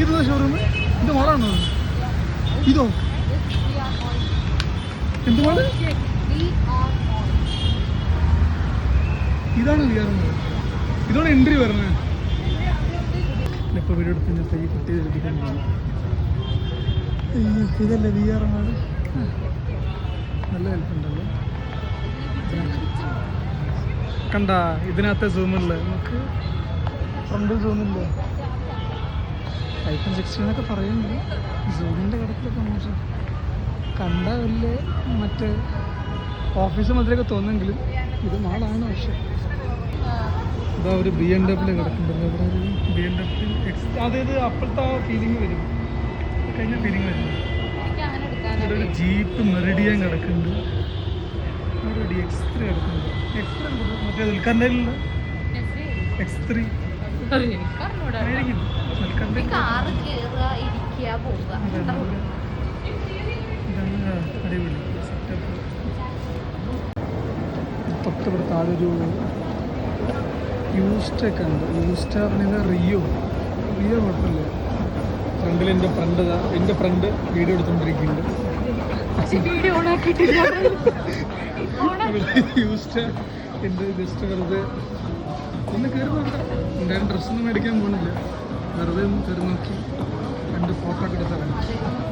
ഇതോ ഷോറൂം? ഇത് മോളാണോ? ഇതോ എന്ത് മോള്? ഇതാണ് വിആർ മോൾ. ഇതാണ് എൻട്രി പറഞ്ഞത്. ഇപ്പോൾ വീഡിയോ എടുത്ത് കഴിഞ്ഞപ്പോൾ ഈ കുട്ടി എഴുതിക്കാൻ പോകുന്നു. ഇതല്ലേ വിആർ മോൾ? നല്ല ഹെൽപ്പുണ്ടല്ലോ. കണ്ട ഇതിനകത്തെ സൂമില്ലേ നമുക്ക്? ഫ്രണ്ട് സൂമില്ലേ? iPhone 16 എന്നൊക്കെ പറയുന്നത് സൂമിൻ്റെ കിടക്കിലൊക്കെ മോശം. കണ്ട വലിയ മറ്റേ ഓഫീസ് മതിലൊക്കെ തോന്നുമെങ്കിലും ഇത് മാളാണ്. പക്ഷെ ഇതാ ഒരു BMW കിടക്കുന്നുണ്ടല്ലോ. ഇവിടെ ഒരു BMW അതായത് അപ്പോഴത്തെ ആ ഫീലിംഗ് വരും, കഴിഞ്ഞ ഫീലിംഗ് വരും. ഇവിടെ ഒരു ജീപ്പ് മെറിഡിയൻ കിടക്കുന്നുണ്ട്. അവിടെ ഒരു X3 കിടക്കുന്നുണ്ട്. X3 മറ്റേ ദുൽഖറിൻ്റെയിലുള്ള X3 അടിപൊളി സെറ്റപ്പ്. തൊട്ടപ്പുറത്ത് ആദ്യൊരു യൂസ്റ്റൊക്കെ ഉണ്ട്. യൂസ്റ്റാറിന് റിയോ കുഴപ്പമില്ല. ഫ്രണ്ടിൽ എൻ്റെ ഫ്രണ്ട് വീഡിയോ എടുത്തോണ്ടിരിക്കുന്നുണ്ട്. യൂസ്റ്റാർ എൻ്റെ ജസ്റ്റ് വെറുതെ ഒന്ന് കയറി നോക്കാം. എന്തായാലും ഡ്രസ്സൊന്നും മേടിക്കാൻ പോകുന്നില്ല, വെറുതെ ഒന്ന് കയറി നോക്കി രണ്ട് ഫോട്ടോ ഒക്കെ എടുത്തതാണ്.